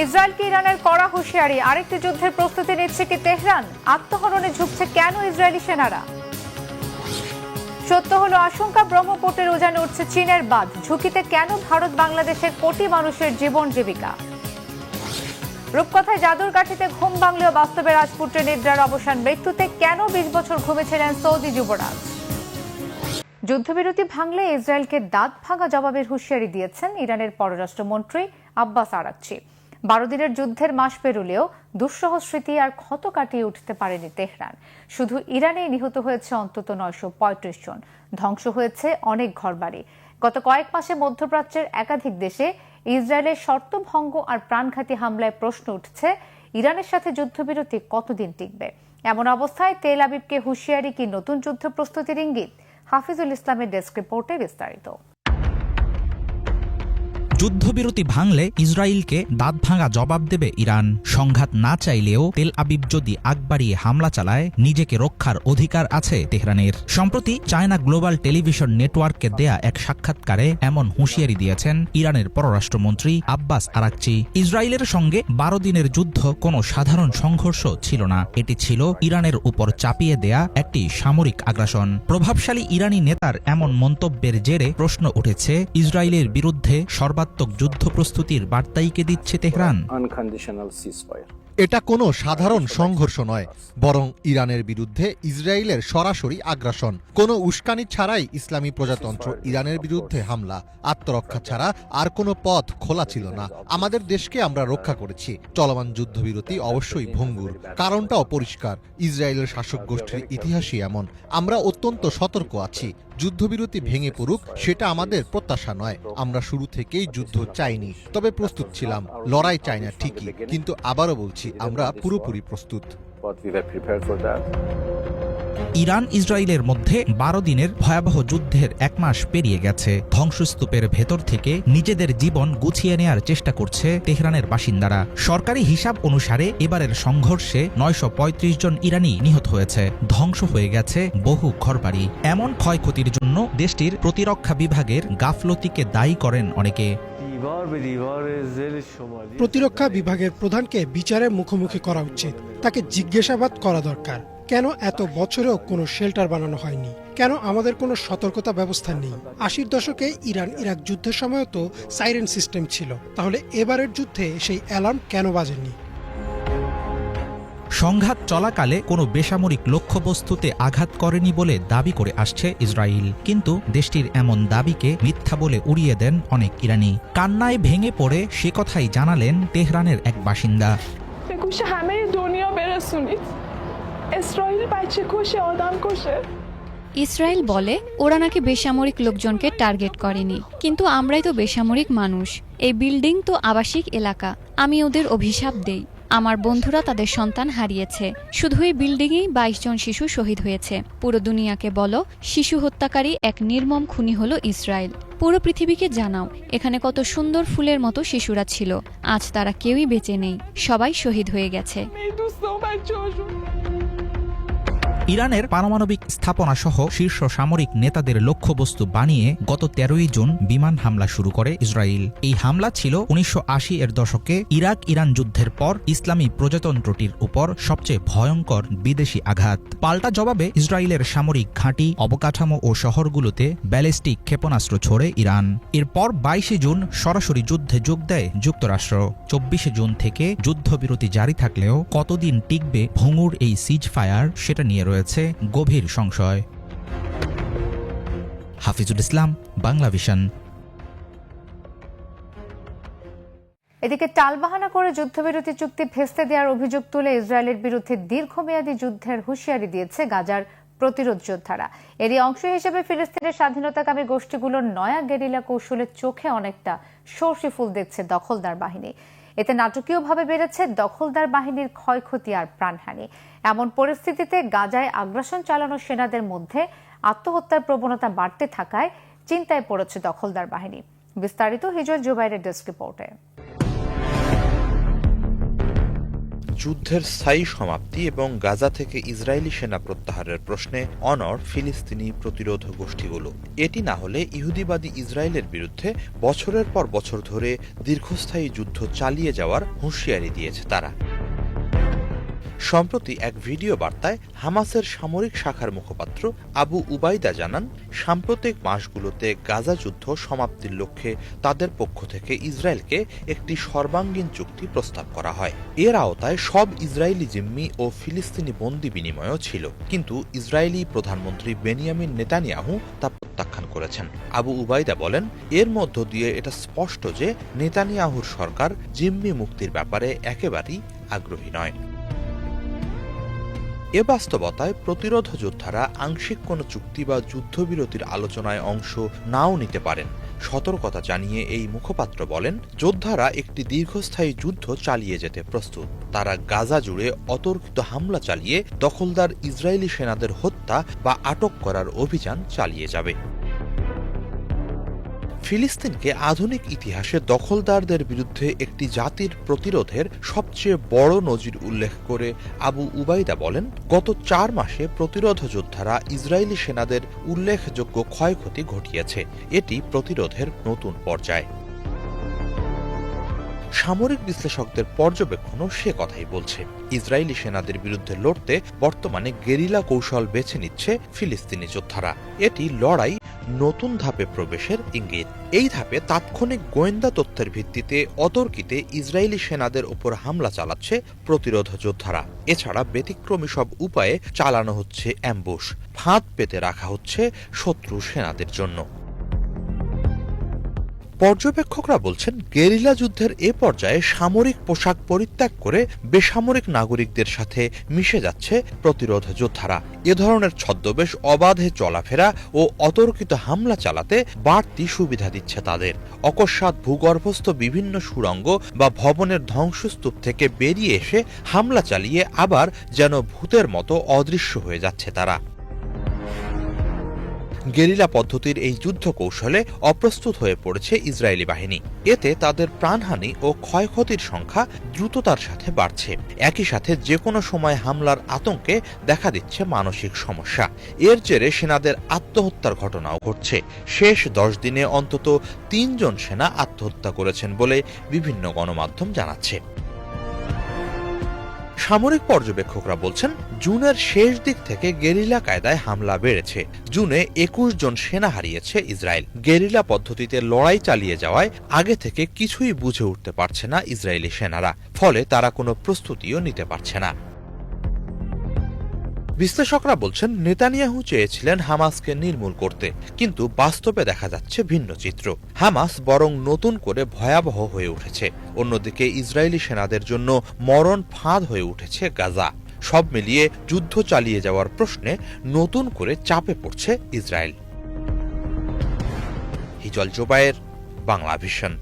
ইসরায়েলকে ইরানের কড়া হুঁশিয়ারি, আরেকটি যুদ্ধের প্রস্তুতি নিচ্ছে কি তেহরান? আত্মহননে ঝুঁকছে কেন ইসরায়েলি সেনারা? সত্য হলো আশঙ্কা, ব্রহ্মপুত্রের উজানে উঠছে চীনের বাঁধ, ঝুঁকিতে কেন ভারত বাংলাদেশের কোটি মানুষের জীবন জীবিকা? রূপকথায় জাদুর কাঠিতে ঘুম ভাঙলেও বাস্তবে রাজপুত্রের নিদ্রার অবসান, মৃত্যুতে কেন 20 বছর ঘুমেছিলেন সৌদি যুবরাজ? যুদ্ধবিরতি ভাঙলে ইসরায়েলকে দাঁত ভাঙা জবাবের হুঁশিয়ারি দিয়েছেন ইরানের পররাষ্ট্রমন্ত্রী আব্বাস আরাকচি। 12 দিনের যুদ্ধের মাস পেরুলেও দুঃসহ স্মৃতি আর ক্ষত কাটিয়ে উঠতে পারেনি তেহরান। শুধু ইরানেই নিহত হয়েছে অন্তত 935 জন, ধ্বংস হয়েছে অনেক ঘরবাড়ি। গত কয়েক মাসে মধ্যপ্রাচ্যের একাধিক দেশে ইসরায়েলের শর্তভঙ্গ আর প্রাণঘাতী হামলায় প্রশ্ন উঠছে, ইরানের সাথে যুদ্ধবিরতি কতদিন টিকবে? এমন অবস্থায় তেল আবিবকে হুঁশিয়ারি কি নতুন যুদ্ধ প্রস্তুতির ইঙ্গিত? হাফিজুল ইসলামের ডেস্ক রিপোর্টে বিস্তারিত। যুদ্ধবিরতি ভাঙলে ইসরায়েলকে দাঁত ভাঙা জবাব দেবে ইরান। সংঘাত না চাইলেও তেল আবিব যদি আগ বাড়িয়ে হামলা চালায়, নিজেকে রক্ষার অধিকার আছে তেহরানের। সম্প্রতি চায়না গ্লোবাল টেলিভিশন নেটওয়ার্ককে দেয়া এক সাক্ষাৎকারে এমন হুঁশিয়ারি দিয়েছেন ইরানের পররাষ্ট্রমন্ত্রী আব্বাস আরাকচি। ইসরায়েলের সঙ্গে 12 দিনের যুদ্ধ কোনো সাধারণ সংঘর্ষ ছিল না, এটি ছিল ইরানের উপর চাপিয়ে দেয়া একটি সামরিক আগ্রাসন। প্রভাবশালী ইরানি নেতার এমন মন্তব্যের জেরে প্রশ্ন উঠেছে, ইসরায়েলের বিরুদ্ধে সর্বাত্মক যুদ্ধ প্রস্তুতির বার্তাইকে দিচ্ছে তেহরান। এটা কোনো সাধারণ সংঘর্ষ নয়, বরং ইরানের বিরুদ্ধে ইসরায়েলের সরাসরি আগ্রাসন। কোনো উস্কানি ছাড়াই ইসলামী প্রজাতন্ত্র ইরানের বিরুদ্ধে হামলা। আত্মরক্ষা ছাড়া আর কোনো পথ খোলা ছিল না। আমাদের দেশকে আমরা রক্ষা করেছি। চলমান যুদ্ধবিরতি অবশ্যই ভঙ্গুর, কারণটাও পরিষ্কার। ইসরায়েলের শাসক গোষ্ঠীর ইতিহাসই এমন। আমরা অত্যন্ত সতর্ক আছি। যুদ্ধবিরতি ভেঙে পড়ুক সেটা আমাদের প্রত্যাশা নয়। আমরা শুরু থেকেই যুদ্ধ চাইনি, তবে প্রস্তুত ছিলাম। লড়াই চাই না ঠিকই, কিন্তু আবারও বলছি, আমরা পুরোপুরি প্রস্তুত। ইরান ইসরায়েলের মধ্যে 12 দিনের ভয়াবহ যুদ্ধের 1 মাস পেরিয়ে গেছে। ধ্বংসস্তূপের ভেতর থেকে নিজেদের জীবন গুছিয়ে নেয়ার চেষ্টা করছে তেহরানের বাসিন্দারা। সরকারি হিসাব অনুসারে এবারের সংঘর্ষে 935 জন ইরানি নিহত হয়েছে, ধ্বংস হয়ে গেছে বহু ঘরবাড়ি। এমন ক্ষয়ক্ষতির জন্য দেশটির প্রতিরক্ষা বিভাগের গাফলতিকে দায়ী করেন অনেকে। প্রতিরক্ষা বিভাগের প্রধানকে বিচারের মুখোমুখি করা উচিত। তাকে জিজ্ঞাসাবাদ করা দরকার। কেন এত বছরেও কোনো শেল্টার বানানো হয়নি? কেন আমাদের কোনো সতর্কতা ব্যবস্থা নেই? 80-র দশকে ইরান ইরাক যুদ্ধের সময়ও তো সাইরেন সিস্টেম ছিল, তাহলে এবারের যুদ্ধে সেই অ্যালার্ম কেন বাজেনি? সংঘাত চলাকালে কোনো বেসামরিক লক্ষ্যবস্তুতে আঘাত করেনি বলে দাবি করে আসছে ইসরায়েল, কিন্তু দেশটির এমন দাবিকে মিথ্যা বলে উড়িয়ে দেন অনেক ইরানি। কান্নায় ভেঙে পড়ে সে কথাই জানালেন তেহরানের এক বাসিন্দা। ইসরায়েল বলে ওরা নাকি বেসামরিক লোকজনকে টার্গেট করেনি, কিন্তু আমরাই তো বেসামরিক মানুষ। এই বিল্ডিং তো আবাসিক এলাকা। আমি ওদের অভিশাপ দেই। আমার বন্ধুরা তাদের সন্তান হারিয়েছে। শুধু এই বিল্ডিংয়েই 22 জন শিশু শহীদ হয়েছে। পুরো দুনিয়াকে বলো, শিশু হত্যাকারী এক নির্মম খুনি হলো ইসরায়েল। পুরো পৃথিবীকে জানাও, এখানে কত সুন্দর ফুলের মতো শিশুরা ছিল, আজ তারা কেউই বেঁচে নেই, সবাই শহীদ হয়ে গেছে। ইরানের পারমাণবিক স্থাপনা সহ শীর্ষ সামরিক নেতাদের লক্ষ্যবস্তু বানিয়ে গত 13ই জুন বিমান হামলা শুরু করে ইসরায়েল। এই হামলা ছিল 1980-এর দশকে ইরাক ইরান যুদ্ধের পর ইসলামী প্রজাতন্ত্রটির উপর সবচেয়ে ভয়ঙ্কর বিদেশি আঘাত। পাল্টা জবাবে ইসরায়েলের সামরিক ঘাঁটি, অবকাঠামো ও শহরগুলোতে ব্যালিস্টিক ক্ষেপণাস্ত্র ছোড়ে ইরান। এরপর 22শে জুন সরাসরি যুদ্ধে যোগ দেয় যুক্তরাষ্ট্র। 24শে জুন থেকে যুদ্ধবিরতি জারি থাকলেও কতদিন টিকবে ভঙ্গুর এই সিজ ফায়ার, সেটা নিয়ে রয়েছে গভীর সংশয়। হাফিজুল ইসলাম, বাংলা ভিশন। এদিকে টালবাহানা করে যুদ্ধবিরতি চুক্তি ভেস্তে দেওয়ার অভিযোগ তুলে ইসরায়েলের বিরুদ্ধে দীর্ঘমেয়াদী যুদ্ধের হুঁশিয়ারি দিয়েছে গাজার প্রতিরোধ যোদ্ধারা। এরই অংশ হিসেবে ফিলিস্তিনের স্বাধীনতাকামী গোষ্ঠীগুলোর নয়া গেরিলা কৌশলের চোখে অনেকটা সর্ষে ফুল দেখছে দখলদার বাহিনী। এতে নাটকীয়ভাবে বেড়েছে দখলদার বাহিনীর ক্ষয়ক্ষতি আর প্রাণহানি। এমন পরিস্থিতিতে গাজায় আগ্রাসন চালানো সেনাদের মধ্যে আত্মহত্যার প্রবণতা বাড়তে থাকায় চিন্তায় পড়েছে দখলদার বাহিনী। বিস্তারিত হিজল জুবাইরের ডেস্ক রিপোর্টে। যুদ্ধের স্থায়ী সমাপ্তি এবং গাজা থেকে ইসরায়েলি সেনা প্রত্যাহারের প্রশ্নে অনড় ফিলিস্তিনি প্রতিরোধ গোষ্ঠীগুলো। এটি না হলে ইহুদিবাদী ইসরায়েলের বিরুদ্ধে বছরের পর বছর ধরে দীর্ঘস্থায়ী যুদ্ধ চালিয়ে যাওয়ার হুঁশিয়ারি দিয়েছে তারা। সম্প্রতি এক ভিডিও বার্তায় হামাসের সামরিক শাখার মুখপাত্র আবু উবাইদা জানান, সাম্প্রতিক মাসগুলোতে গাজা যুদ্ধ সমাপ্তির লক্ষ্যে তাদের পক্ষ থেকে ইসরায়েলকে একটি সর্বাঙ্গীন চুক্তি প্রস্তাব করা হয়। এর আওতায় সব ইসরায়েলি জিম্মি ও ফিলিস্তিনি বন্দী বিনিময়ও ছিল, কিন্তু ইসরায়েলি প্রধানমন্ত্রী বেনিয়ামিন নেতানিয়াহু তা প্রত্যাখ্যান করেছেন। আবু উবাইদা বলেন, এর মধ্য দিয়ে এটা স্পষ্ট যে নেতানিয়াহুর সরকার জিম্মি মুক্তির ব্যাপারে একেবারেই আগ্রহী নয়। এ বাস্তবতায় প্রতিরোধ যোদ্ধারা আংশিক কোনো চুক্তি বা যুদ্ধবিরতির আলোচনায় অংশ নাও নিতে পারেন। সতর্কতা জানিয়ে এই মুখপাত্র বলেন, যোদ্ধারা একটি দীর্ঘস্থায়ী যুদ্ধ চালিয়ে যেতে প্রস্তুত। তারা গাজা জুড়ে অতর্কিত হামলা চালিয়ে দখলদার ইসরায়েলি সেনাদের হত্যা বা আটক করার অভিযান চালিয়ে যাবে। ফিলিস্তিনকে আধুনিক ইতিহাসে দখলদারদের বিরুদ্ধে একটি জাতির প্রতিরোধের সবচেয়ে বড় নজির উল্লেখ করে আবু উবাইদা বলেন, গত 4 মাসে প্রতিরোধ যোদ্ধারা ইসরায়েলি সেনাদের উল্লেখযোগ্য ক্ষয়ক্ষতি ঘটিয়েছে। এটি প্রতিরোধের নতুন পর্যায়। সামরিক বিশ্লেষকদের পর্যবেক্ষণও সে কথাই বলছে। ইসরায়েলি সেনাদের বিরুদ্ধে লড়তে বর্তমানে গেরিলা কৌশল বেছে নিচ্ছে ফিলিস্তিনি যোদ্ধারা। এটি লড়াই নতুন ধাপে প্রবেশের ইঙ্গিত। এই ধাপে তাৎক্ষণিক গোয়েন্দা তথ্যের ভিত্তিতে অতর্কিতে ইসরায়েলি সেনাদের উপর হামলা চালাচ্ছে প্রতিরোধ যোদ্ধারা। এছাড়া ব্যতিক্রমী সব উপায়ে চালানো হচ্ছে অ্যাম্বুশ, ফাঁদ পেতে রাখা হচ্ছে শত্রু সেনাদের জন্য। পর্যবেক্ষকরা বলছেন, গেরিলা যুদ্ধের এ পর্যায়ে সামরিক পোশাক পরিত্যাগ করে বেসামরিক নাগরিকদের সাথে মিশে যাচ্ছে প্রতিরোধ যোদ্ধারা। এ ধরনের ছদ্মবেশ অবাধে চলাফেরা ও অতর্কিত হামলা চালাতে বাড়তি সুবিধা দিচ্ছে তাদের। অকস্মাৎ ভূগর্ভস্থ বিভিন্ন সুড়ঙ্গ বা ভবনের ধ্বংসস্তূপ থেকে বেরিয়ে এসে হামলা চালিয়ে আবার যেন ভূতের মতো অদৃশ্য হয়ে যাচ্ছে তারা। গেরিলা পদ্ধতির এই যুদ্ধ কৌশলে অপ্রস্তুত হয়ে পড়েছে ইসরায়েলি বাহিনী। এতে তাদের প্রাণহানি ও ক্ষয়ক্ষতির সংখ্যা দ্রুততার সাথে বাড়ছে। একই সাথে যে কোনো সময় হামলার আতঙ্কে দেখা দিচ্ছে মানসিক সমস্যা। এর জেরে সেনাদের আত্মহত্যার ঘটনাও ঘটছে। শেষ 10 দিনে অন্তত 3 জন সেনা আত্মহত্যা করেছেন বলে বিভিন্ন গণমাধ্যম জানাচ্ছে। সামরিক পর্যবেক্ষকরা বলছেন, জুনের শেষ দিক থেকে গেরিলা কায়দায় হামলা বেড়েছে। জুনে 21 জন সেনা হারিয়েছে ইসরায়েল। গেরিলা পদ্ধতিতে লড়াই চালিয়ে যাওয়ায় আগে থেকে কিছুই বুঝে উঠতে পারছে না ইসরায়েলি সেনারা, ফলে তারা কোনো প্রস্তুতিও নিতে পারছে না। বিশ্লেষকরা বলছেন, নেতানিয়াহু চেয়েছিলেন হামাসকে নির্মূল করতে, কিন্তু বাস্তবে দেখা যাচ্ছে ভিন্ন চিত্র। হামাস বরং নতুন করে ভয়াবহ হয়ে উঠেছে। অন্যদিকে ইসরায়েলি সেনাদের জন্য মরণ ফাঁদ হয়ে উঠেছে গাজা। সব মিলিয়ে যুদ্ধ চালিয়ে যাওয়ার প্রশ্নে নতুন করে চাপে পড়ছে ইসরায়েল। হিজল জোবায়ের, বাংলা ভিশন।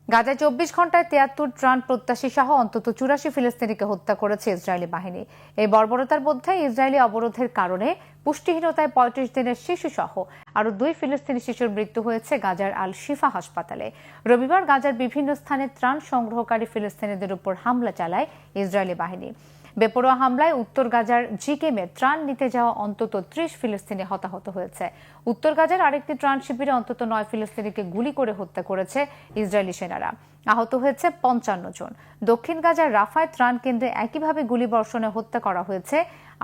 গাজায় 24 ঘন্টায় 73 ত্রাণ প্রত্যাশী সহ অন্তত 84 ফিলিস্তিনিকে হত্যা করেছে ইসরায়েলি বাহিনী। এই বর্বরতার মধ্যে ইসরায়েলি অবরোধের কারণে পুষ্টিহীনতায় 35 দিনের শিশু সহ আরও 2 ফিলিস্তিনি শিশুর মৃত্যু হয়েছে গাজার আল শিফা হাসপাতালে। রবিবার গাজার বিভিন্ন স্থানে ত্রাণ সংগ্রহকারী ফিলিস্তিনিদের উপর হামলা চালায় ইসরায়েলি বাহিনী। বেপরোয়া হামলায় উত্তর গাজার জিকেমে ত্রাণ নিতে যাওয়া অন্তত 30 ফিলিস্তিনি হতাহত হয়েছে। উত্তর গাজার আরেকটি ত্রাণ শিবিরে অন্তত 9 ফিলিস্তিনিকে গুলি করে হত্যা করেছে ইসরায়েলি সেনারা। আহত হয়েছে 55 জন। দক্ষিণ গাজার রাফায় ত্রাণ কেন্দ্রে একইভাবে গুলিবর্ষণে হত্যা করা হয়েছে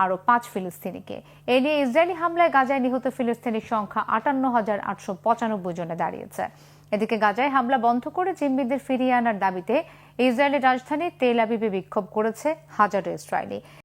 আরও 5 ফিলিস্তিনিকে। এ নিয়ে ইসরায়েলি হামলায় গাজায় নিহত ফিলিস্তিনির সংখ্যা 58,895 জনে দাঁড়িয়েছে। এদিকে গাজায় হামলা বন্ধ করে জিম্মিদের ফিরিয়ে আনার দাবিতে ইসরায়েলের রাজধানী তেল আবিবে বিক্ষোভ করেছে হাজারো ইসরায়েলি।